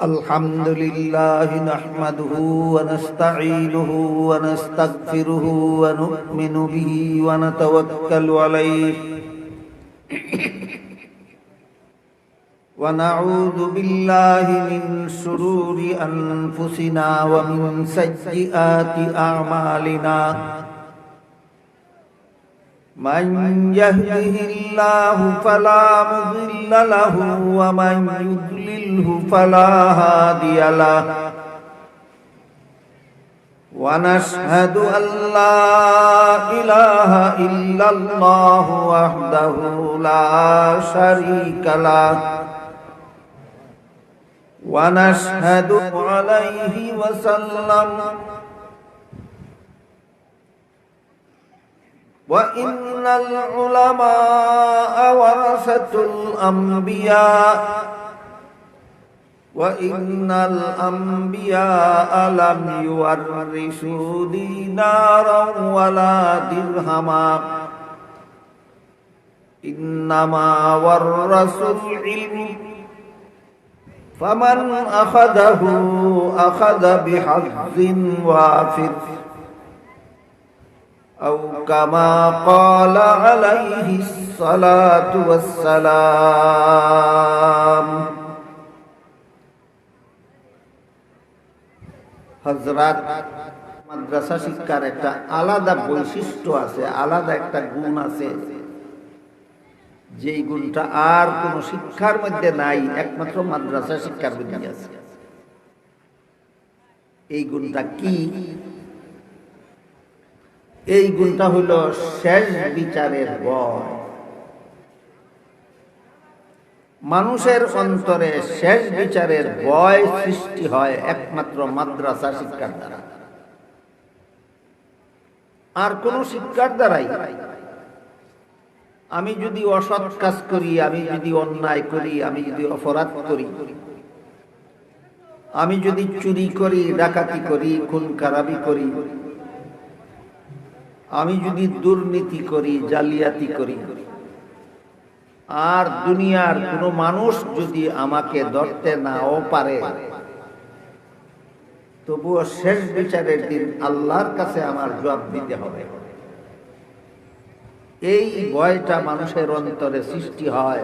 الحمد لله نحمده ونستعينه ونستغفره ونؤمن به ونتوكل عليه ونعوذ بالله من شرور أنفسنا ومن سيئات أعمالنا من يهده الله فلا مضل له ومن يضلله فلا هادي له ونشهد أن لا إله إلا الله وحده لا شريك له ونشهد عليه وسلم وإن العلماء ورثة الأنبياء وإن الأنبياء لم يورثوا دينارا ولا درهما إنما ورثوا العلم فمن أخذه أخذ بحظ وافر أو كما قال عليه الصلاة والسلام হযরত মাদ্রাসা শিক্ষার একটা আলাদা বৈশিষ্ট্য আছে, আলাদা একটা গুণ আছে, যেই গুণটা আর কোন শিক্ষার মধ্যে নাই, একমাত্র মাদ্রাসা শিক্ষার মধ্যে আছে। এই গুণটা কি? এই গুণটা হলো শেষ বিচারের ভয়। মানুষের অন্তরে শেষ বিচারের ভয় সৃষ্টি হয় একমাত্র মাদ্রাসা শিক্ষার দ্বারা, আর কোন শিক্ষার দ্বারাই। আমি যদি অসৎ কাজ করি, আমি যদি অন্যায় করি, আমি যদি অপরাধ করি, আমি যদি চুরি করি, ডাকাতি করি, খুন খারাপি করি, আমি যদি দুর্নীতি করি, জালিয়াতি করি, আর দুনিয়ার কোনো মানুষ যদি আমাকে ধরতে নাও পারে, তবুও শেষ বিচারের দিন আল্লাহর কাছে আমার জবাব দিতে হবে। এই ভয়টা মানুষের অন্তরে সৃষ্টি হয়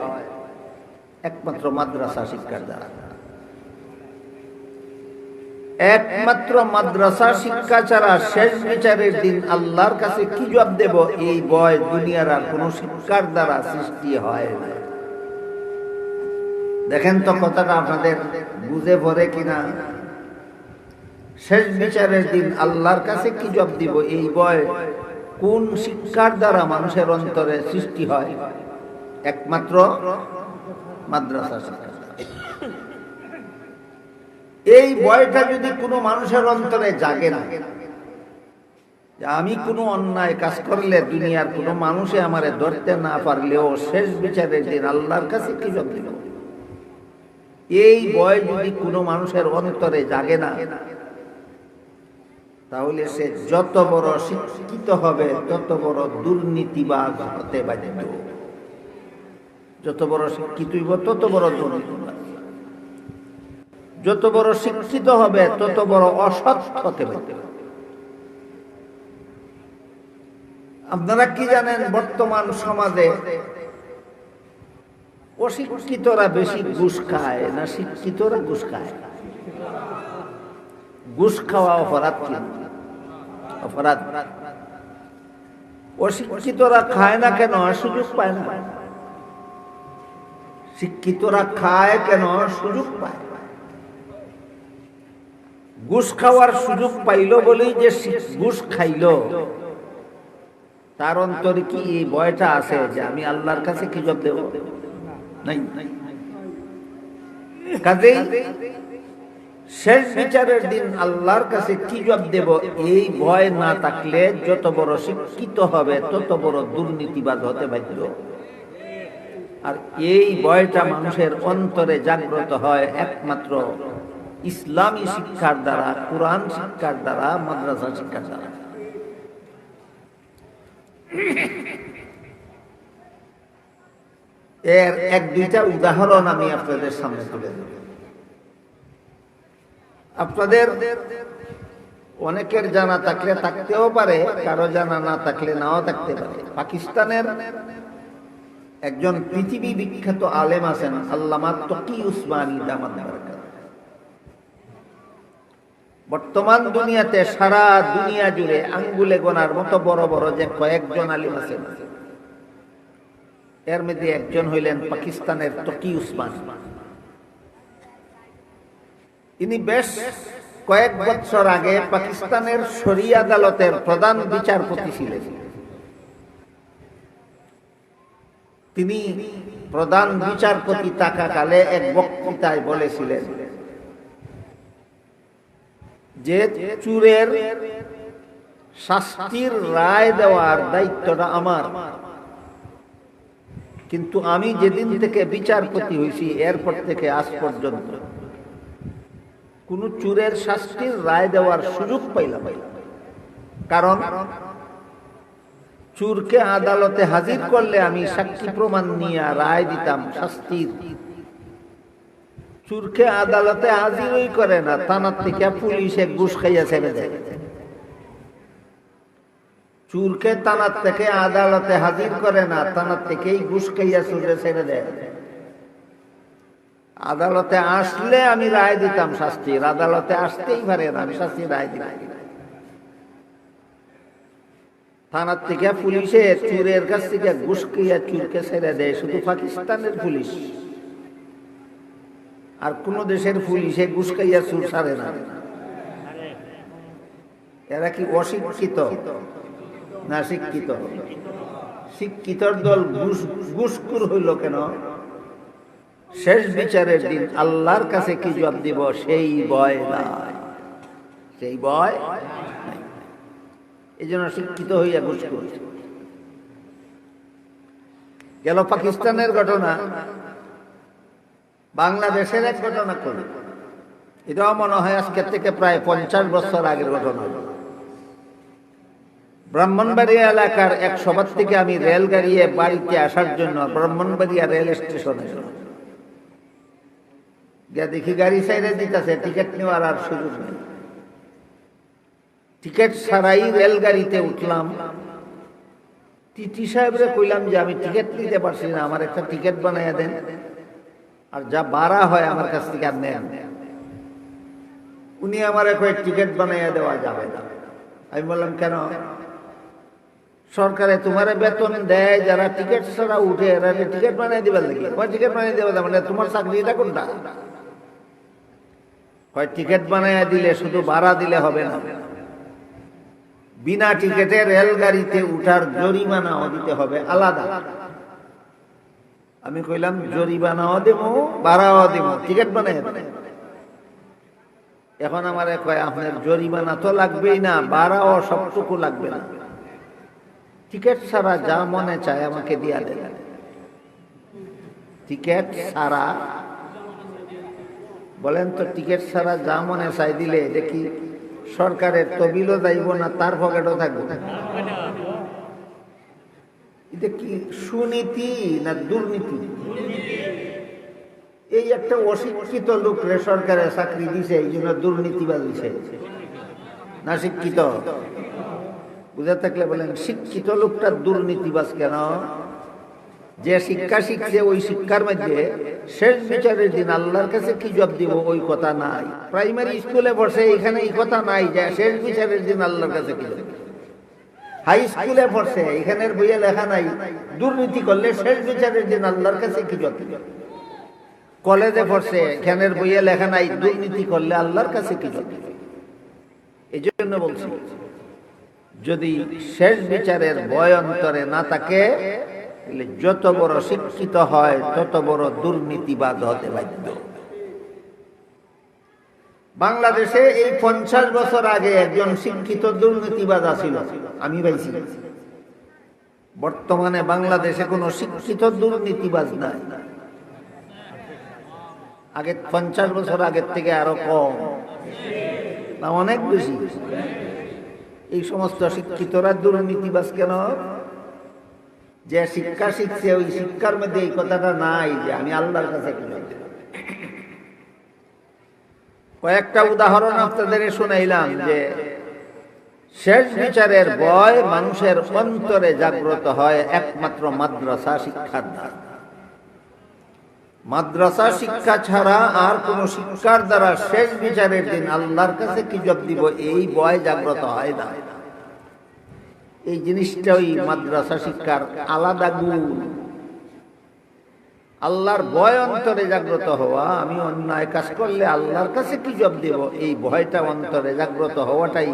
একমাত্র মাদ্রাসা শিক্ষার দ্বারা। একমাত্র মাদ্রাসা শিক্ষা ছাড়া শেষ বিচারের দিন আল্লাহর কাছে কি জবাব দেব, এই ভয় দুনিয়ার আর কোন শিক্ষার দ্বারা সৃষ্টি হয় না। দেখেন তো কথাটা আপনাদের বুঝে পড়ে কিনা? শেষ বিচারের দিন আল্লাহর কাছে কি জবাব দিব, এই ভয় কোন শিক্ষার দ্বারা মানুষের অন্তরে সৃষ্টি হয়? একমাত্র মাদ্রাসা শিক্ষা। এই ভয়টা যদি কোনো মানুষের অন্তরে জাগে না, যে আমি কোনো অন্যায় কাজ করলে দুনিয়ার কোনো মানুষে আমারে ধরতে না পারলেও শেষ বিচারের দিন আল্লাহর কাছে কি জবাব দিব, এই ভয় যদি কোনো মানুষের অন্তরে জাগে না, তাহলে সে যত বড় শিক্ষিত হবে তত বড় দুর্নীতিবাজ হতে বাধ্য। যত বড় শিক্ষিত হইব তত বড় দুর্নীতিবাজ, যত বড় শিক্ষিত হবে তত বড় অসৎ হতে পারে। আপনারা কি জানেন, বর্তমান সমাজে অশিক্ষিতরা বেশি ঘুষ খায় না শিক্ষিতরা ঘুষ খায়? ঘুষ খাওয়া অপরাধ কি? অপরাধ। অশিক্ষিতরা খায় না কেন? সুযোগ পায় না। শিক্ষিতরা খায় কেন? সুযোগ পায়। ঘুষ খাওয়ার সুযোগ পাইল বলেই যে ঘুষ খাইল, তার অন্তরে কি এই ভয়টা আছে যে আমি আল্লাহর কাছে কি জবাব দেব? নাই। কাজেই শেষ বিচারের দিন আল্লাহর কাছে কি জবাব দেব, এই ভয় না থাকলে যত বড় শিক্ষিত হবে তত বড় দুর্নীতিবাজ হতে বাধ্য। আর এই ভয়টা মানুষের অন্তরে জাগ্রত হয় একমাত্র ইসলামী শিক্ষার দ্বারা, কোরআন শিক্ষার দ্বারা, মাদ্রাসা শিক্ষার দ্বারা। এর এক দুইটা উদাহরণ আমি আপনাদের সামনে তুলে দেব। আপনাদের অনেকের জানা থাকলে থাকতেও পারে, কারো জানা না থাকলে নাও থাকতে পারে। পাকিস্তানের একজন পৃথিবী বিখ্যাত আলেম আছেন, আল্লামা তকি উসমানী দামাত বারাকাত। বর্তমান দুনিয়াতে সারা দুনিয়া জুড়ে আঙ্গুলে গোনার মতো বড় বড় যে কয়েকজন আলিম আছেন, এর মধ্যে একজন হইলেন পাকিস্তানের তকি উসমানী। ইনি বেশ কয়েক বছর আগে পাকিস্তানের শরিয়া আদালতের প্রধান বিচারপতি ছিলেন। তিনি প্রধান বিচারপতি থাকাকালে এক বক্তৃতায় বলেছিলেন যে চুরের শাস্তির রায় দেওয়ার দায়িত্বটা আমার, কিন্তু আমি যেদিন থেকে বিচারপতি হয়েছি এরপর থেকে আজ পর্যন্ত কোন চুরের শাস্তির রায় দেওয়ার সুযোগ পাইলাম। কারণ চুরকে আদালতে হাজির করলে আমি সাক্ষী প্রমাণ নিয়ে রায় দিতাম শাস্তির। চুরকে আদালতে হাজিরই করে না, থানার থেকে পুলিশে ঘুষ খাইয়া ছেড়ে দেয়। চুরকে থানার থেকে আদালতে হাজির করে না, থানার থেকেই ঘুষ খাইয়া চুরে ছেড়ে দেয়। আদালতে আসলে আমি রায় দিতাম শাস্তির, আদালতে আসতেই পারে না, আমি শাস্তির রায় দিতাম। থানার থেকে পুলিশে চুরের কাছ থেকে ঘুষ খাইয়া চুরকে ছেড়ে দেয় শুধু পাকিস্তানের পুলিশ, আর কোন দেশের পুলিশে ঘুষ খাইয়া চুর ছাড়ে না। এরা কি অশিক্ষিত না শিক্ষিত? শিক্ষিতর দল ঘুষখোর হইল কেন? শেষ বিচারের দিন আল্লাহর কাছে কি জবাব দিব সেই ভয় নাই, সেই ভয় নাই। এই জন্য শিক্ষিত হইয়া ঘুষখোর গেল। পাকিস্তানের ঘটনা, বাংলাদেশের এক ঘটনা করি। এটাও মনে হয় আজকের থেকে প্রায় 50 বছর আগের ঘটনা। ব্রাহ্মণবাড়িয়া এলাকার এক সভা থেকে আমি রেলগাড়িয়ে বাড়িতে আসার জন্য ব্রাহ্মণবাড়িয়া রেল স্টেশনে গিয়া দেখি গাড়ি সাইডে দিতেছে, টিকিট নেওয়ার আর সুযোগ নেই। টিকিট ছাড়াই রেলগাড়িতে উঠলাম। টিটি সাহেবরে কইলাম যে আমি টিকিট নিতে পারছি না, আমার একটা টিকিট বানাইয়া দেন, আর যা ভাড়া হয় আমার কাছ থেকে আর নেন। উনি আমার কয়েক টিকিট বানাইয়া দেওয়া যাবে না। আমি বললাম কেন? সরকারে তোমার বেতন দেয়, যারা টিকিট ছাড়া উঠে এরা টিকিট বানিয়ে দিবে নাকি? টিকিট বানিয়ে দেবে মানে তোমার চাকরিটা কোনটা? টিকিট বানিয়ে দিলে শুধু ভাড়া দিলে হবে না, বিনা টিকিটে রেলগাড়িতে উঠার জরিমানাও দিতে হবে আলাদা। আমি কইলাম জরিমানাও দেব, ভাড়াও দেব, টিকিট বানিয়ে দেব। এখন আমার কয় আপনার জরিমানা তো লাগবেই না, ভাড়াও সবটুকু লাগবে না, টিকিট ছাড়া যা মনে চায় আমাকে দিয়া দেন। টিকিট ছাড়া বলেন তো, টিকিট ছাড়া যা মনে চাই দিলে দেখি সরকারের তবিলও যাইব না, তার পকেটও থাকবো। এটা কি সুনীতি না দুর্নীতি? এই একটা অশিক্ষিত লোকরে সরকারে চাকরি দিছে, এই জন্য দুর্নীতিবাজ দিছে না শিক্ষিত? বুঝে থাকলে বলেন শিক্ষিত লোকটা দুর্নীতিবাজ কেন? যে শিক্ষা শিখছে ওই শিক্ষার মধ্যে শেষ বিচারের দিন আল্লাহর কাছে কি জবাব দিব ওই কথা নাই। প্রাইমারি স্কুলে পড়ছে, এখানে এই কথা নাই যে শেষ বিচারের দিন আল্লাহর কাছে কি জবাব। হাই স্কুলে পড়ছে, এখানের বইয়ে লেখা নাই দুর্নীতি করলে শেষ বিচারের দিন আল্লাহর কাছে কি জবাব দিব। কলেজে পড়ছে, এখানের বইয়ে লেখা নাই দুর্নীতি করলে আল্লাহর কাছে কি জবাব দিব। এই জন্য বলছি, যদি শেষ বিচারের ভয় অন্তরে না থাকে, যত বড় শিক্ষিত হয় তত বড় দুর্নীতিবাদ হতে বাধ্য। বাংলাদেশে এই 50 বছর আগে একজন শিক্ষিত দুর্নীতিবাদ আছিল, আমি পাইছি। বর্তমানে বাংলাদেশে কোনো শিক্ষিত দুর্নীতিবাজ নাই। আগে 50 বছর আগের থেকে আরো কম না অনেক বেশি। এই সমস্ত শিক্ষিতরা দুর্নীতিবাজ কেন? যে শিক্ষা শিখছে ওই শিক্ষার মধ্যে এই কথাটা নাই যে আমি আল্লাহর কাছে কি। কয়েকটা উদাহরণ আপনাদের শুনাইলাম যে শেষ বিচারের ভয় মানুষের অন্তরে জাগ্রত হয় একমাত্র মাদ্রাসা শিক্ষার দ্বারা। মাদ্রাসা শিক্ষা ছাড়া আর কোন শিক্ষার দ্বারা শেষ বিচারের দিন আল্লাহর কাছে কি জবাব দিব এই ভয় জাগ্রত হয় না। এই জিনিসটা ওই মাদ্রাসা শিক্ষার আলাদা গুণ। আল্লাহর ভয় অন্তরে জাগ্রত হওয়া, আমি অন্যায় কাজ করলে আল্লাহর কাছে কি জবাব দেব, এই ভয়টা অন্তরে জাগ্রত হওয়াটাই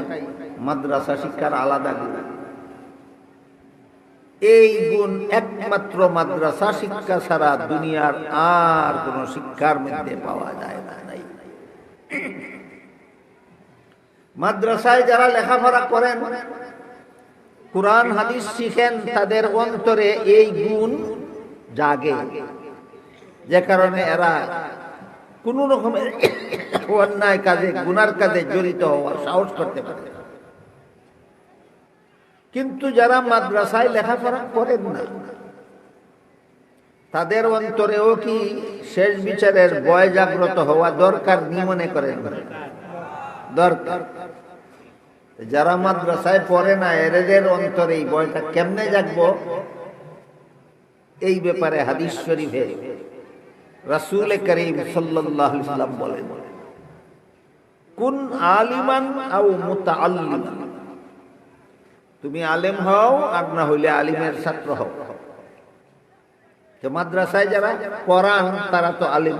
মাদ্রাসা শিক্ষার আলাদা গুণ। এই গুণ একমাত্র মাদ্রাসা শিক্ষা ছাড়া দুনিয়ার আর কোন শিক্ষার মধ্যে পাওয়া যায় না। মাদ্রাসায় যারা লেখাপড়া করেন, কুরআন হাদিস শিখেন, তাদের অন্তরে এই গুণ জাগে, যে কারণে এরা কোন রকমের অন্যায় কাজে, গুনার কাজে জড়িত হওয়ার সাহস করতে পারে। কিন্তু যারা মাদ্রাসায় লেখাপড়া করেন না, তাদের অন্তরেও কি শেষ বিচারের ভয় জাগ্রত হওয়া দরকার নি মনে করেন? দরকার। যারা মাদ্রাসায় পড়ে না, এদের অন্তরে এই ভয়টা কেমনে জাগবো, এই ব্যাপারে হাদিস শরীফে রাসূল করিম সাল্লাল্লাহু আলাইহি ওয়াসাল্লাম বলেন, কুন আলিমান আও মুতাআল্লিমান, তুমি আলেম হও আর না হইলে আলিমের ছাত্র হও। তো মাদ্রাসায় যারা পড়ান তারা তো আলিম,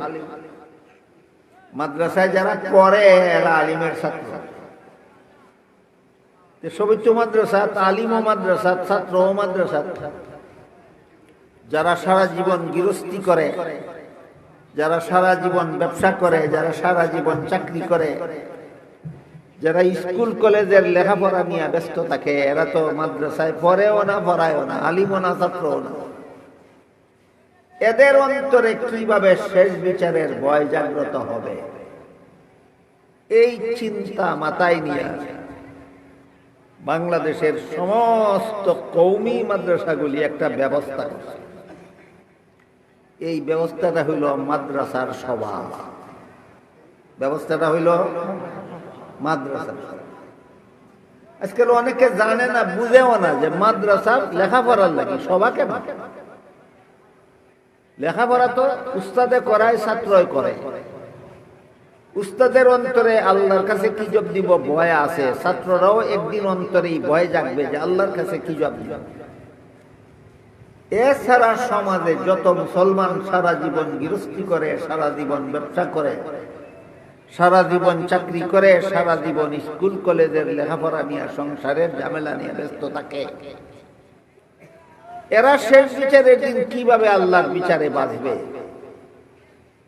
মাদ্রাসায় যারা পড়ে এরা আলিমের ছাত্র। সবই তো মাদ্রাসা, আলিমও মাদ্রাসা, ছাত্রও মাদ্রাসা। যারা সারা জীবন গৃহস্থী করে, যারা সারা জীবন ব্যবসা করে, যারা সারা জীবন চাকরি করে, যারা স্কুল কলেজের লেখাপড়া নিয়ে ব্যস্ত থাকে, এরা তো মাদ্রাসায় পড়েও না, পড়ায়ও না, আলিমও না, ছাত্রও না। এদের অন্তরে কিভাবে শেষ বিচারের ভয় জাগ্রত হবে, এই চিন্তা মাথায় নিয়ে বাংলাদেশের সমস্ত কওমি মাদ্রাসাগুলি একটা ব্যবস্থা করছে। এই ব্যবস্থাটা হইল মাদ্রাসার সভা। ব্যবস্থাটা হইল মাদ্রাসার সভা। আজকাল অনেকে জানে না, বুঝেও না যে মাদ্রাসার লেখাপড়ার লাগে সভা কেন। লেখাপড়া তো উস্তাদে করায়, ছাত্রই করে। উস্তাদের অন্তরে আল্লাহর কাছে কি জবাব দিব ভয় আছে, ছাত্ররাও একদিন অন্তরেই ভয় জাগবে যে আল্লাহর কাছে কি জবাব দিব। এছাড়া সমাজে যত মুসলমান সারা জীবন গৃহস্থী করে, সারা জীবন ব্যবসা করে, সারা জীবন চাকরি করে, সারা জীবন স্কুল কলেজের লেখাপড়া নিয়ে, সংসারের ঝামেলা নিয়ে ব্যস্ত থাকে, এরা শেষ বিচারের দিন কিভাবে আল্লাহর বিচারে বাঁচবে,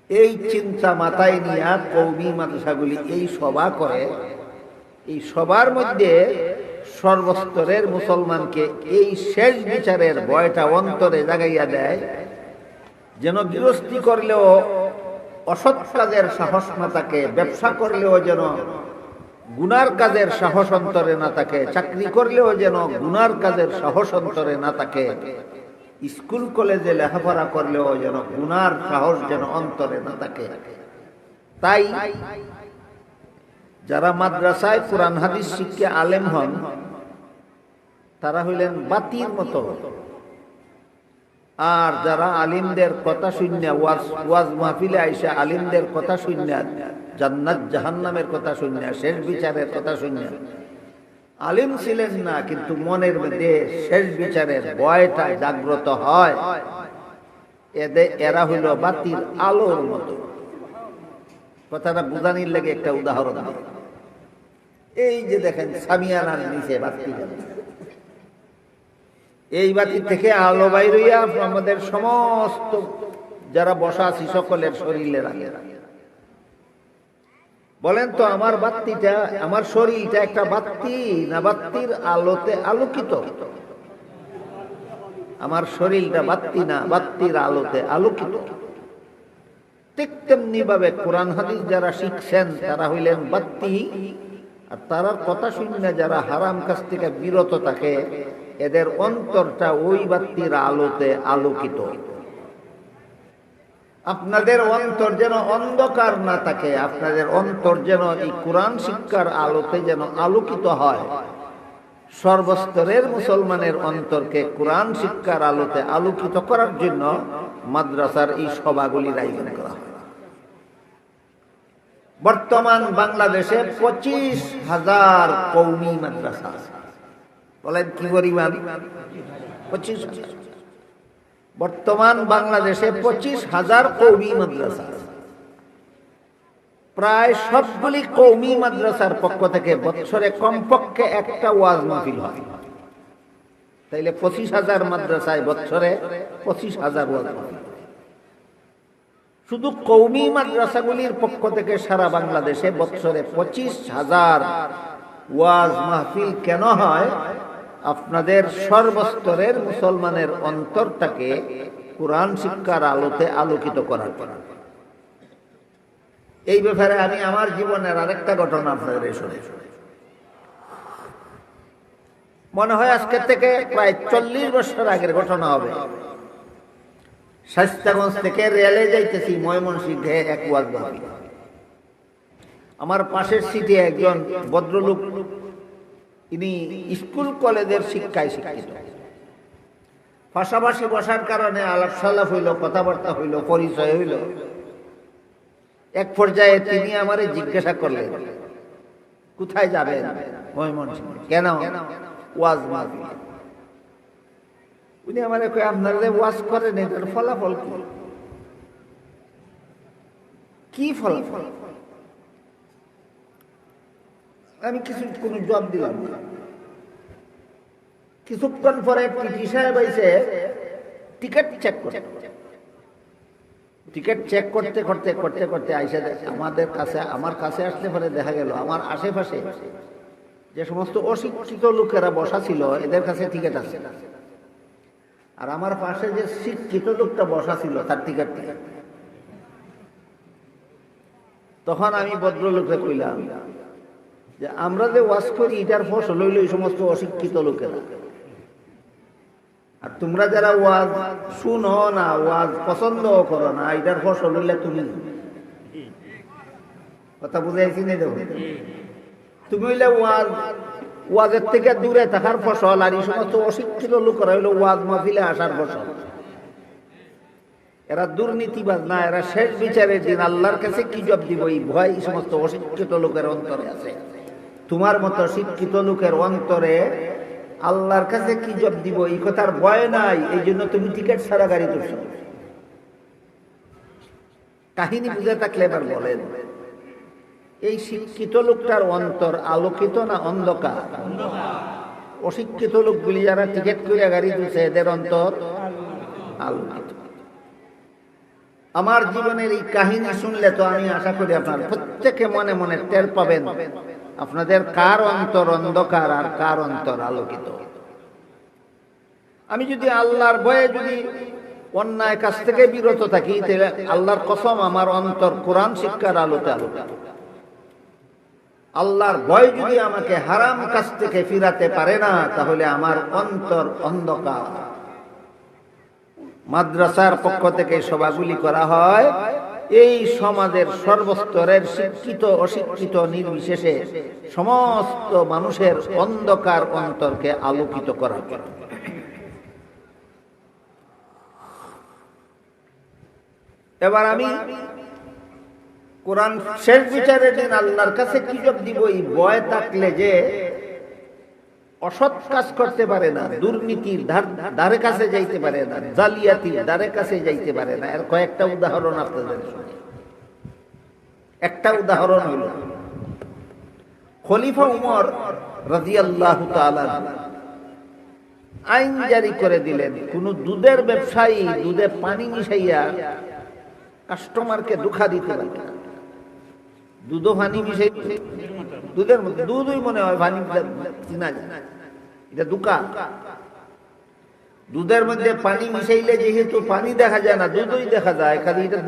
এই চিন্তা মাথায় নিয়ে কওমি মাদ্রাসাগুলি এই সভা করে। এই সবার মধ্যে সর্বস্তরের মুসলমানকে এই শেষ বিচারের ভয়টা অন্তরে জাগাইয়া দেয়, যেন গৃহস্থী করলেও অসৎ কাজের সাহস না থাকে, ব্যবসা করলেও যেন গুনার কাজের সাহস অন্তরে না থাকে, চাকরি করলেও যেন গুনার কাজের সাহস অন্তরে না থাকে, স্কুল কলেজে লেখাপড়া করলেও যেন গুনার সাহস যেন অন্তরে না থাকে। তাই যারা মাদ্রাসায় কুরআন হাদিস শিক্ষা আলেম হন, তারা হইলেন বাতির মতো। আর যারা আলিমদের কথা শুনিয়া, ওয়াজ মাহফিলে আইসা আলিমদের কথা শুনিয়া, জান্নাত জাহান্নামের কথা শুনিয়া, শেষ বিচারের কথা শুনিয়া, আলিম ছিলেন না কিন্তু মনের মধ্যে শেষ বিচারের ভয়টা জাগ্রত হয়, এরা হইল বাতির আলোর মতো। কথাটা বুঝানির লাগে একটা উদাহরণ। এই যে দেখেন সামিয়ানার নিচে বাতি, এই বাতি থেকে আলো বাইর হইয়া আমাদের সমস্ত যারা বসা আছি সকলের শরীরে লাগে। বলেন তো আমার বাতিটা, আমার শরীরটা একটা বাতি না বাতির আলোতে আলোকিত? আমার শরীরটা বাতি না বাতির আলোতে আলোকিত। ঠিক তেমনি ভাবে কোরআন হাদিস যারা শিখছেন তারা হইলেন বাতি, আর তারার কথা শুনে যারা হারাম কাজ থেকে বিরত থাকে, এদের অন্তরটা ওই বাতির আলোতে আলোকিত। আপনাদের অন্তর যেন অন্ধকার না থাকে, আপনাদের অন্তর যেন এই কোরআন শিক্ষার আলোতে যেন আলোকিত হয়। সর্বস্তরের মুসলমানের অন্তরকে কোরআন শিক্ষার আলোতে আলোকিত করার জন্য মাদ্রাসার এই সভাগুলির আয়োজন করা হয়। বর্তমান বাংলাদেশে 25,000 কওমি মাদ্রাসা আছে। বলেন কি পরিমাণ? 25,000। বর্তমান বাংলাদেশে 25,000 কওমি মাদ্রাসা আছে। প্রায় সবগুলি কওমি মাদ্রাসার পক্ষ থেকে বছরে কমপক্ষে একটা ওয়াজ মাহফিল হয়। তাইলে 25,000 মাদ্রাসায় বছরে 25,000 ওয়াজ মাহফিল। শুধু কওমি মাদ্রাসাগুলির পক্ষ থেকে সারা বাংলাদেশে বছরে 25,000 ওয়াজ মাহফিল কেন হয়? আপনাদের সর্বস্তরের মুসলমানের অন্তরটাকে কোরআন শিক্ষার আলোতে আলোকিত করার পর। এই ব্যাপারে আমি আমার জীবনের আরেকটা ঘটনা আপনাদের শুনে, মনে হয় আজকে থেকে প্রায় 40 বছর আগের ঘটনা হবে। শায়েস্তাগঞ্জ থেকে রেলে যাইতেছি ময়মনসিংহে এক ওয়াজ মাহফিল। আমার পাশের সিটে একজন ভদ্রলোক, ইনি স্কুল কলেজের শিক্ষায় শিক্ষিত। পাশাপাশি বসার কারণে আলাপ সালাপ হইল, কথাবার্তা হইল, পরিচয় হইল। এক পর্যায়ে তিনি আমারে জিজ্ঞাসা করলেন, কোথায় যাবেন? ময়মনসিংহে। কেন? ওয়াজ মাহফিল। উনি আমারে কয়, আপনারা যে ওয়াজ করেন এটার ফলাফল কি? কি ফলাফল? আমি কোনো জবাব দিলাম না। কিছুক্ষণ পরে টিটি সাহেব এসে টিকিট চেক করতে করতে করতে করতে আইসা আমার কাছে আসতে পারে দেখা গেল আমার আশেপাশে যে সমস্ত অশিক্ষিত লোকেরা বসা ছিল এদের কাছে টিকিট আছে, আর আমার পাশে যে শিক্ষিত লোকটা বসা ছিল তার টিকিট নেই। তখন আমি ভদ্রলোককে কইলাম যে আমরা যে ওয়াজ করি এটার ফসল হইল এই সমস্ত অশিক্ষিত লোকেরা, আর তোমরা যারা ওয়াজ শুনো না, ওয়াজ পছন্দ করো না, এটার ফসল হইলে তুমি। কথা বুঝাইছি না? দেখো, তুমি হইলে ওয়াজের থেকে দূরে থাকার ফসল, আর এই সমস্ত অশিক্ষিত লোকেরা হইলো ওয়াজ মাহফিলে আসার ফসল। এরা দুর্নীতিবাজ না, এরা শেষ বিচারের দিন আল্লাহর কাছে কি জবাব দিব এই ভয় এই সমস্ত অশিক্ষিত লোকের অন্তরে আছে। তোমার মতো শিক্ষিত লোকের অন্তরে আল্লাহর কাছে কি জবাব দিব এই কথার ভয় নাই, এই জন্য তুমি টিকিট ছাড়া গাড়ি তুলছ। কাহিনী বুঝে থাকলে এবার বলেন, এই শিক্ষিত লোকটার অন্তর আলোকিত না অন্ধকার? অশিক্ষিত লোকগুলি যারা টিকিট করে গাড়ি তুলছে এদের অন্তর আলোকিত। আমার জীবনের এই কাহিনী শুনলে তো আমি আশা করি আপনার প্রত্যেকে মনে মনে টের পাবেন আপনাদের কার অন্তর অন্ধকার আর কার অন্তর আলোকিত। আমি যদি আল্লাহর ভয়ে যদি অন্যায় কাছ থেকে বিরত থাকি, তাহলে আল্লাহর কসম আমার অন্তর কোরআন শিক্ষার আলোতে আলোকিত। আল্লাহর ভয় যদি আমাকে হারাম কাছ থেকে ফিরাতে পারে না, তাহলে আমার অন্তর অন্ধকার। মাদ্রাসার পক্ষ থেকে সভাগুলি করা হয় এই সমাজের সর্বস্তরের শিক্ষিত অশিক্ষিত নির্বিশেষে সমস্ত মানুষের অন্ধকার অন্তরকে আলোকিত করার জন্য। এবার আমি কোরআন শেষ বিচারের দিন আল্লাহর কাছে কি জবাব দিব এই ভয় থাকলে যে অসৎ কাজ করতে পারে না, দুর্নীতির ধারে কাছে যাইতে পারে না, জালিয়াতির ধারে কাছে যাইতে পারে না। এর কয়েকটা উদাহরণ আপনাদের শুনি। একটা উদাহরণ হইল খলিফা উমর রাদিয়াল্লাহু তাআলা আইন জারি করে দিলেন, কোন দুধের ব্যবসায়ী দুধে পানি মিশাইয়া কাস্টমারকে ধোঁকা দিতে পারবে না। দুধও পানি মিশাই, দুধের মধ্যে দুধই মনে হয় পানি চিনা যায়, এটা ধোঁকা। দুধের মধ্যে পানি মিশাইলে যেহেতু পানি দেখা যায় না, দুধই দেখা যায়, খালি এটা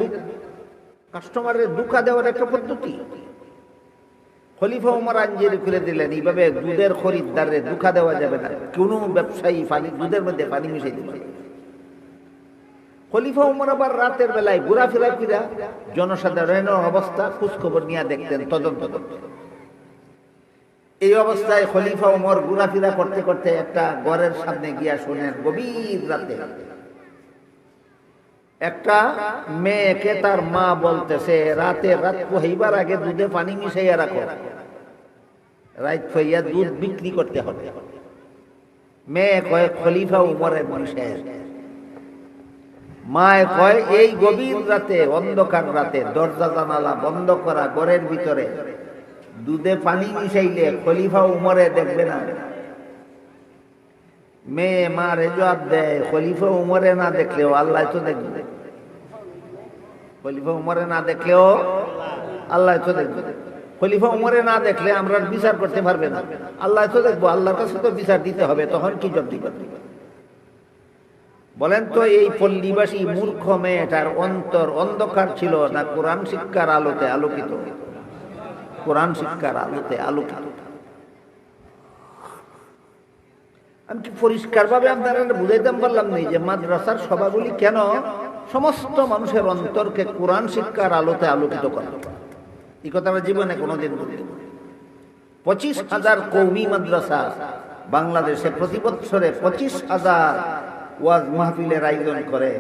কাস্টমারের ধোঁকা দেওয়ার একটা পদ্ধতি। খলিফা উমর আইন জারি করে দিলেন, এইভাবে দুধের খরিদ্দারে ধোঁকা দেওয়া যাবে না, কোন ব্যবসায়ী পানি দুধের মধ্যে পানি মিশাই দিবে। খলিফা উমর আবার রাতের বেলায় ঘোরাফেরা ফিরা জনসাধারণের অবস্থা খোঁজখবর নিয়ে দেখতেন, তদন্ত করতেন। এই অবস্থায় খলিফা উমর ঘোরাফেরা করতে করতে একটা ঘরের সামনে গিয়া শোনেন গভীর রাতে একটা মেয়েকে তার মা বলতেছে, রাত পোহাইবার আগে দুধে পানি মিশাইয়া রাখো, রাত পোহাইয়া দুধ বিক্রি করতে হবে। মেয়ে কয় খলিফা উমরের মানুষের। মায় কয় এই গভীর রাতে, অন্ধকার রাতে দরজা জানালা বন্ধ করা ঘরের ভিতরে দুধে পানি মিশাইলে খলিফা উমরে দেখবে না। মেয়ে মারে জবাব দেয়, খলিফা উমরে না দেখলেও আল্লাহ তো দেখবে। খলিফা উমরে না দেখলেও আল্লাহ তো দেখবে। খলিফা উমরে না দেখলে আমরা বিচার করতে পারবে না, আল্লাহ তো দেখবো, আল্লাহর কাছে তো বিচার দিতে হবে, তখন কি জব দিবে? বলেন তো এই পল্লীবাসী মূর্খ মেয়েটার অন্তর অন্ধকার ছিল না কোরআন শিক্ষার আলোতে আলোকিত? কোরআন শিক্ষার আলোতে আলোকিত। আমি কি পরিষ্কার ভাবে আপনারা বুঝাইতে পারলাম না যে মাদ্রাসার সভাগুলি কেন সমস্ত মানুষের অন্তরকে কোরআন শিক্ষার আলোতে আলোকিত করে? এই কথা আমরা জীবনে কোনোদিন বলি। 25,000 কওমি মাদ্রাসা বাংলাদেশে প্রতি বছরে 25,000 ওয়াজ মাহফিলের আয়োজন করে,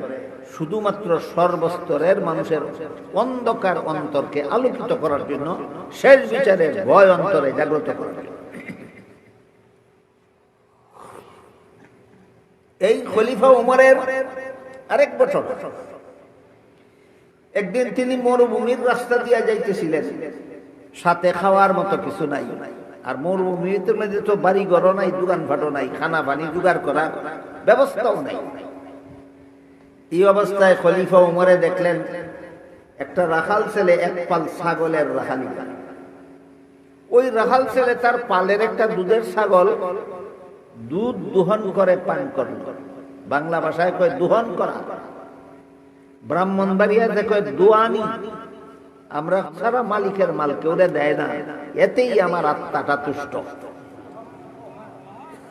শুধুমাত্র সর্বস্তরের মানুষের অন্ধকার অন্তরকে আলোকিত করার জন্য, শেষ বিচারের ভয় অন্তরে জাগ্রত করার জন্য। এই খলিফা উমরের আরেক বছর একদিন তিনি মরুভূমির রাস্তা দিয়ে যাইতেছিলেন, সাথে খাওয়ার মতো কিছু নাই। আর মরুভূমির মধ্যে তো বাড়ি ঘর নাই, দোকান ফাটো নাই, খানা পানি জোগাড় করার ব্যবস্থাও নাই। এই অবস্থায় খলিফা উমরে দেখলেন একটা রাখাল ছেলে এক পাল ছাগলের রাখালি। ওই রাখাল ছেলে তার পালের একটা দুধের ছাগল দুধ দোহন করে পান করে, বাংলা ভাষায় কয় দোহন করা, ব্রাহ্মণবাড়িয়াতে কয় দোয়ানি। আমরা সারা মালিকের মাল কেউ দেয় না, এতেই আমার আত্মাটা তুষ্ট।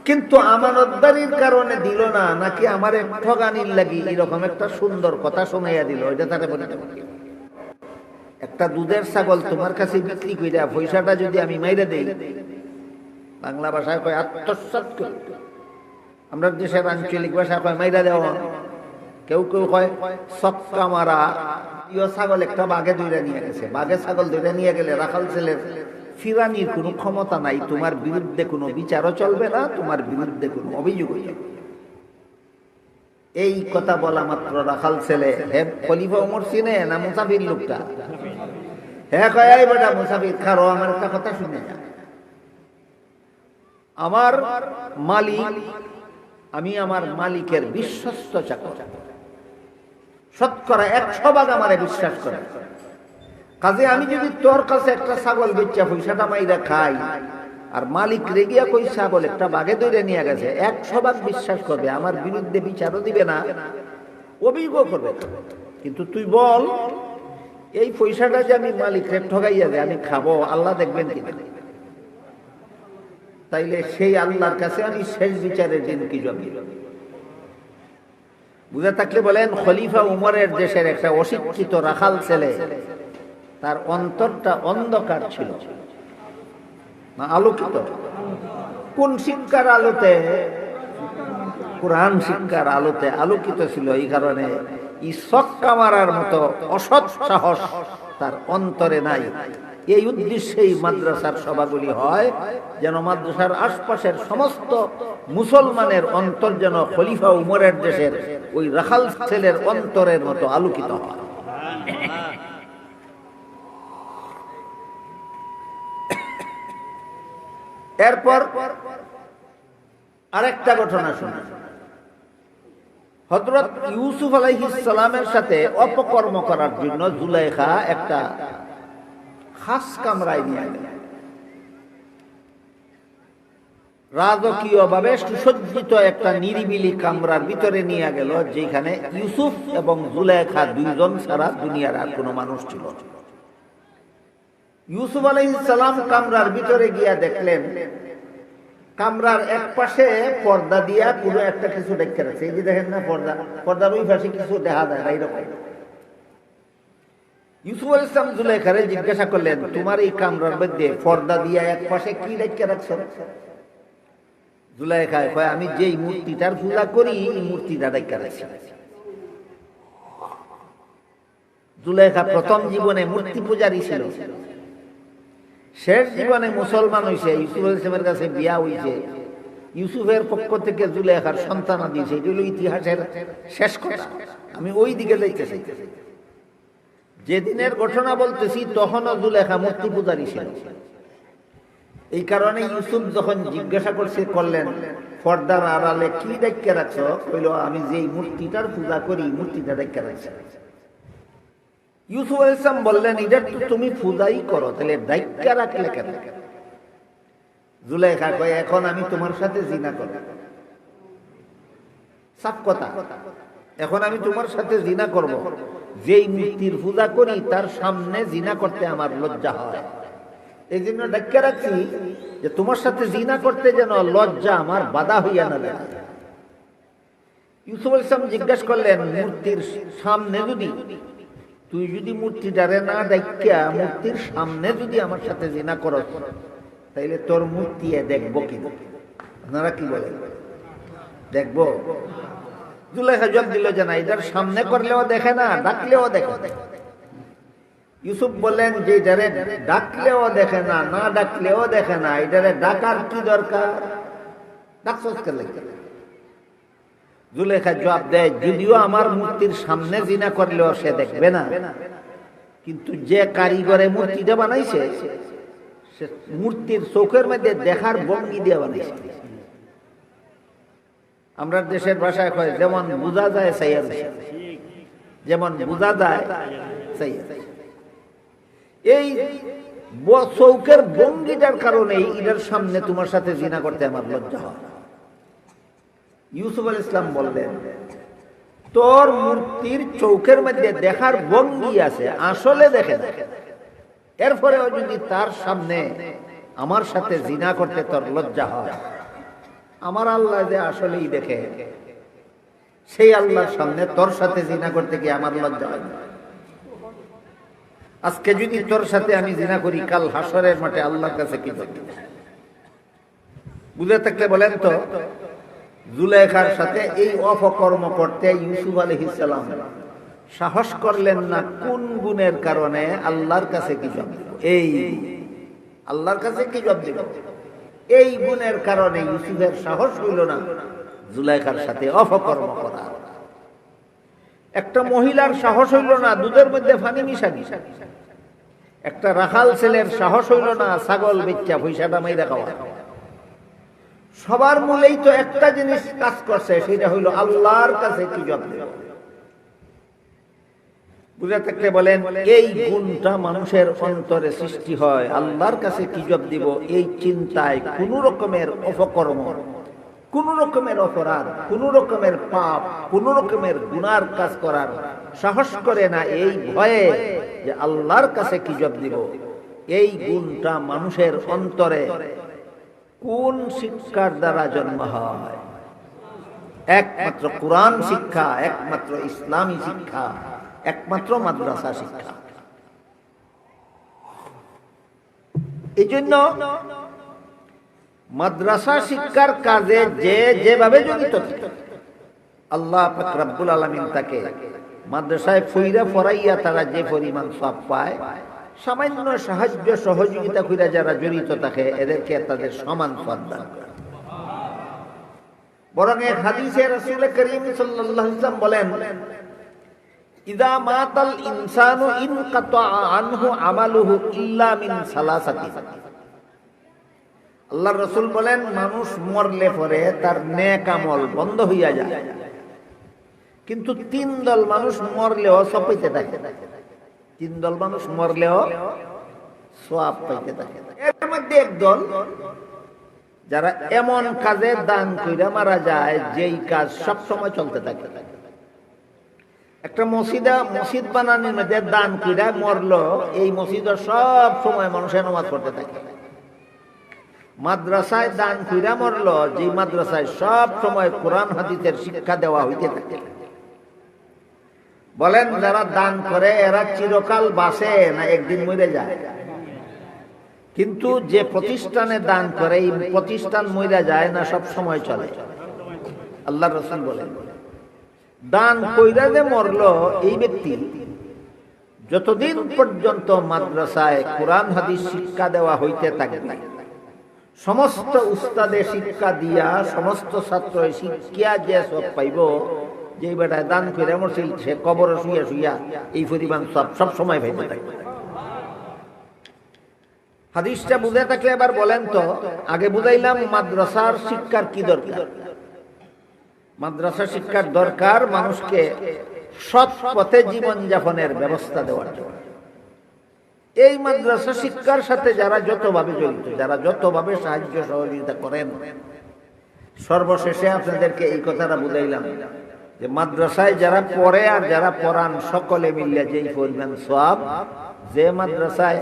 কিন্তু আমানতদারির কারণে দিল না, নাকি আমার ঠগানির লাগি এরকম একটা সুন্দর কথা শোনাইয়া দিল, এটা তাকে বলে একটা দুধের ছাগল তোমার কাছে বিক্রি কইরা পয়সাটা যদি আমি মাইরে দেই, বাংলা ভাষায় কয় আত্মসাৎ করি, আমরা দেশের আঞ্চলিক ভাষায় কয় মাইরা দেওয়া, কেউ কেউ কয় সক্কা মারা। ইয় ছাগল একটা বাঘে ধরে নিয়ে গেছে, বাঘে ছাগল ধরে নিয়ে গেলে রাখাল ছেলের ফিরানির কোনো ক্ষমতা নাই, তোমার বিরুদ্ধে কোনো বিচারও চলবে না, তোমার বিরুদ্ধে কোনো অভিযোগ হইবে। এই কথা বলা মাত্র রাখাল ছেলে, হে খলিফা উমর চিনে না মুসাফির লোকটা? হ্যাঁ কয়, এই বেটা মুসাফির, খারো আমার একটা কথা শুনে যা। আমার মালিক, আমি আমার মালিকের বিশ্বস্ত চাকর, শতকরা 100% আমারে বিশ্বাস করে। কাজে আমি যদি তোর কাছে একটা ছাগল বেচা পয়সাটা মাইরা খাই, আর মালিক রেগিয়া কই ছাগল একটা বাঘে ধরে নিয়ে গেছে, 100% বিশ্বাস করবে, আমার বিরুদ্ধে বিচারও দিবে না, অভিযোগ করবে। কিন্তু তুই বল, এই পয়সাটা যে আমি মালিককে ঠগাইয়া দেয় আমি খাবো, আল্লাহ দেখবেন কিনা? তাইলে সেই আল্লাহর কাছে আমি শেষ বিচারের দিন কি জমি? বুঝে থাকলে বলেন, খলিফা উমরের দেশের একটা অশিক্ষিত রাখাল ছেলে, তার অন্তরটা অন্ধকার ছিল না আলোকিত? কোন শিক্ষার আলোতে? কোরআন শিক্ষার আলোতে আলোকিত ছিল। এই কারণে এই সক্কা মারার মতো অসৎ সাহস তার অন্তরে নাই। এই উদ্দেশ্যেই মাদ্রাসার সভাগুলি হয়, যেন মাদ্রাসার আশপাশের সমস্ত মুসলমানের অন্তর যেন খলিফা উমরের দেশের ওই রাখাল ছেলের অন্তরের মতো আলোকিত হয়। এরপর আরেকটা ঘটনা শুনি। হযরত ইউসুফ আলাইহিস সালামের সাথে অপকর্ম করার জন্য জুলাইখা একটা খাস কামরায় নিয়ে গেলেন। রাজকীয়ভাবে সুসজ্জিত একটা নিরিবিলি কামরার ভিতরে নিয়ে গেল, যেখানে ইউসুফ এবং জুলাইখা দুইজন ছাড়া দুনিয়ার আর কোনো মানুষ ছিল না। ইউসুফ আলাইহিস সালাম কামরার ভিতরে গিয়া দেখলেন কামরার এক পাশে পর্দা দিয়া পুরো একটা কিছু দেখতে রাখছে, এই যে দেখেন না পর্দা, পর্দার ওই পাশে কিছু দেখা যায় না, এইরকম। ইউসুফ আলাইহিস সালাম জুলাইখারে জিজ্ঞাসা করলেন, তোমার এই কামরার মধ্যে পর্দা দিয়া এক পাশে কি দেখতে রাখছো? জুলাইখা কয়, আমি যেই মূর্তিটার পূজা করি এই মূর্তিটা দেখতে রাখছি। জুলাইখা প্রথম জীবনে মূর্তি পূজারী ছিল, শেষ জীবনে মুসলমান হয়েছে, ইউসুফ আলাইহিস সালামের কাছে বিয়া হয়েছে, ইউসুফের পক্ষ থেকে জুলাইখার সন্তান দিয়েছে। এটা হলো ইতিহাসের শেষ কথা। আমি ওই দিকে যাইতেছি। যেদিনের ঘটনা বলতেছি তখনও জুলাইখা মূর্তি পূজারী ছিল। এই কারণে ইউসুফ যখন জিজ্ঞাসা করলেন পর্দার আড়ালে কি দেখতে রাখছো, কইল আমি যেই মূর্তিটার পূজা করি মূর্তিটা দেখতে রাখছি। ইউসুফ আলাইহিস সালাম বললেন, এটা তো তুমি পূজাই করো, তাহলে দায়িত্ব রাখলে কেন? জুলাইখা কয়, এখন আমি তোমার সাথে জিনা করব। সাফ কথা, এখন আমি তোমার সাথে জিনা করব। যেই মূর্তির পূজা করি তার সামনে জিনা করতে আমার লজ্জা হয়, এই জন্য দায়িত্ব রাখছি যে তোমার সাথে জিনা করতে যেন লজ্জা আমার বাধা হইয়া না যায়। ইউসুফ আলাইহিস সালাম জিজ্ঞাসা করলেন, মূর্তির সামনে তুই যদি মূর্তিটারে না দেখা মূর্তির সামনে যদি আমার সাথে জিনা করো, তাইলে তোর মূর্তি দেখবো কি? আপনারা কি বলেন, দেখবো? জুলাইখা জবাব দিল যে না, এটার সামনে করলেও দেখে না, ডাকলেও দেখে। ইউসুফ বললেন যে এটারে ডাকলেও দেখে না, না ডাকলেও দেখে না, এটারে ডাকার কি দরকার? ডাকছস কেন? জুলাইখা জবাব দেয়, যদিও আমার মূর্তির সামনে জিনা করলেও সে দেখবে না, কিন্তু যে কারিগরে মূর্তিটা বানাইছে সে মূর্তির চোখের মধ্যে দেখার ভঙ্গি দিয়ে বানাইছে। আমরা দেশের ভাষায় কয়, যেমন বোঝা যায় সাইয়া, যেমন বোঝা যায় সাইয়া। এই চৌকের ভঙ্গিটার কারণে এটার সামনে তোমার সাথে জিনা করতে আমার লজ্জা হয়। ইউসুফ আলাইহিস সালাম বললেন, তোর মূর্তির চৌকের মধ্যে দেখার ভঙ্গি আছে, আসলে দেখে না, এরপরেও যদি তার সামনে আমার সাথে জিনা করতে তোর লজ্জা হয়, আমার আল্লাহ যে আসলেই দেখে, সেই আল্লাহর সামনে তোর সাথে জিনা করতে গিয়ে আমার লজ্জা হয় না। আজকে যদি তোর সাথে আমি জিনা করি, কাল হাসরের মাঠে আল্লাহর কাছে কি করতে? বুঝে থাকলে বলেন তো, জুলাইখার সাথে এই অপকর্ম করতে ইউসুফ আলাইহিস সালাম সাহস করলেন না। কোন গুণের কারণে? আল্লাহর কাছে কি জবাব দিব? এই আল্লাহর কাছে কি জবাব দিব? এই গুণের কারণে ইউসুফের সাহস হইল না জুলাইখার সাথে অপকর্ম করা। একটা মহিলার সাহস হইল না দুধের মধ্যে পানি মিশানি। একটা রাখাল ছেলের সাহস হইল না ছাগল বেচ্চা পয়সাটা মাইরা খাওয়া। সবার মূলেই তো একটা জিনিস কাজ করছে, সেটা হইল আল্লাহর কাছে কি জবাব দেব। বুঝে থাকলে বলেন, এই গুণটা মানুষের অন্তরে সৃষ্টি হয়। আল্লাহর কাছে কি জবাব দিব এই চিন্তায় কোন রকমের অপকর্ম, কোন রকমের অপরাধ, কোন রকমের পাপ, কোন রকমের গুনার কাজ করার সাহস করে না, এই ভয়ে যে আল্লাহর কাছে কি জবাব দিব। এই গুণটা মানুষের অন্তরে কোন শিক্ষার দ্বারা জন্ম হয়? একমাত্র কোরআন শিক্ষা, একমাত্র ইসলামী শিক্ষা, একমাত্র মাদ্রাসা শিক্ষা। এই জন্য মাদ্রাসা শিক্ষার কাজে যে যেভাবে জড়িত থাকে, আল্লাহ পাক রব্বুল আলামিন তাকে মাদ্রাসায় ফইরা ফরাইয়া তারা যে পরিমাণ সওয়াব পায়, সামান্য সাহায্য সহযোগিতা কইরা যারা জড়িত থাকে এদেরকে তাদের সমান সওয়াব দান করে। বরং এক হাদিসে রাসূল করিম সাল্লাল্লাহু আলাইহি ওয়াসাল্লাম বলেন, ইযা মাতাল ইনসানু ইনকাতা আনহু আমালুহু ইল্লা মিন সালাসাতি। আল্লাহর রাসূল বলেন, মানুষ মরলে পরে তার নেক আমল বন্ধ হইয়া যায়, কিন্তু তিন দল মানুষ মরলেও সওয়াব পাইতে থাকে। তিন দল মানুষ মরলেও সওয়াব পাইতে থাকে। এর মধ্যে এক দল যারা এমন কাজে দান কইরা মারা যায় যেই কাজ সব সময় চলতে থাকে। একটা মসজিদ বানানোর মধ্যে দান কইরা মরলো, এই মসজিদে সব সময় মানুষের নামাজ পড়তে থাকে। মাদ্রাসায় দান কইরা মরল, যে মাদ্রাসায় সব সময় কোরআন হাদিসের শিক্ষা দেওয়া হইতে থাকে। বলেন যারা দান করে এরা চিরকাল বাঁচে না একদিন মরে যায়? কিন্তু যে প্রতিষ্ঠানে দান করে এই প্রতিষ্ঠান মরে যায় না সব সময় চলে? আল্লাহর রাসূল বলেন দান কইরা যে মরল এই ব্যক্তি যতদিন পর্যন্ত মাদ্রাসায় কোরআন হাদিস শিক্ষা দেওয়া হইতে থাকবে, সমস্ত উস্তাদে শিক্ষা দিয়া সমস্ত ছাত্র শিক্ষা যে সব পাইব, যে বেটায় দান করে মরছিল সে কবর শুইয়া শুইয়া এই পরিমাণ সব সময় পাইতে থাকবে। হাদিসটা বুঝে থাকলে এবার বলেন তো, আগে বুঝাইলাম মাদ্রাসার শিক্ষার কি দরকার। মাদ্রাসা শিক্ষার দরকার মানুষকে সৎ পথে জীবনযাপনের ব্যবস্থা দেওয়ার জন্য। এই মাদ্রাসা শিক্ষার সাথে যারা যতভাবে জড়িত, যারা যতভাবে সাহায্য সহযোগিতা করেন, সর্বশেষে আপনাদেরকে এই কথাটা বুঝাইলাম যে মাদ্রাসায় যারা পড়ে আর যারা পড়ান সকলে মিললে যেই পরিমাণ সওয়াব, যে মাদ্রাসায়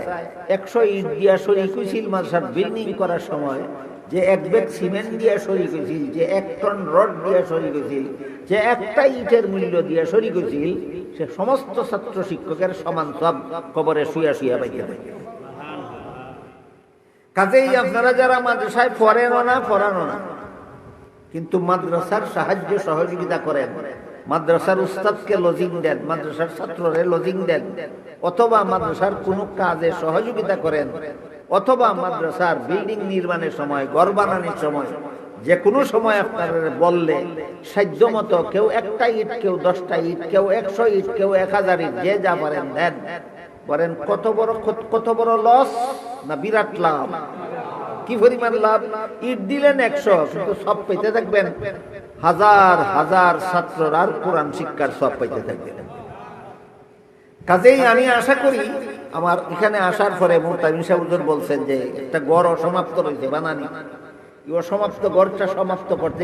100 ইট দিয়া শরীক হইছিল মাদ্রাসার বিল্ডিং করার সময়, যে 1 ব্যাগ সিমেন্ট দিয়া শরীক হইছিল, যে 1 টন রড দিয়া শরীক হইছিল, যে একটা ইটের মূল্য দিয়া শরীক হইছিল, সে সমস্ত ছাত্র শিক্ষকের সমান সব কবরে শুয়া শুয়া পাইতে থাকে। কাজেই আপনারা যারা মাদ্রাসায় পড়েনও না পড়ানো না, কিন্তু মাদ্রাসার সাহায্য সহযোগিতা করেন, মাদ্রাসার উস্তাদকে লজিং দেন, মাদ্রাসার ছাত্ররে লজিং দেন, অথবা মাদ্রাসার কোনো কাজে সহযোগিতা করেন, অথবা মাদ্রাসার বিল্ডিং নির্মাণের সময়, ঘর বানানোর সময়, যে কোনো সময় আপনার বললে সাধ্য মতো কেউ 1টা ইট, কেউ 10টা ইট, কেউ 100 ইট, কেউ 1000 ইট, যে যা পারেন দেন। বলেন কত বড় লস না বিরাট লাভ? কি পরিমাণ লাভ! ইট দিলেন 100, কিন্তু সব পেতে থাকবেন হাজার হাজার ছাত্ররা কোরআন শিক্ষার সব পেতে থাকবেন। কাজেই আমি আশা করি আমার এখানে আসার পরে মুহতামিম সাহেব হুজুর বলছেন যে একটা গড় অসমাপ্ত রয়েছে বানানি, এই অসমাপ্ত গড়টা সমাপ্ত করতে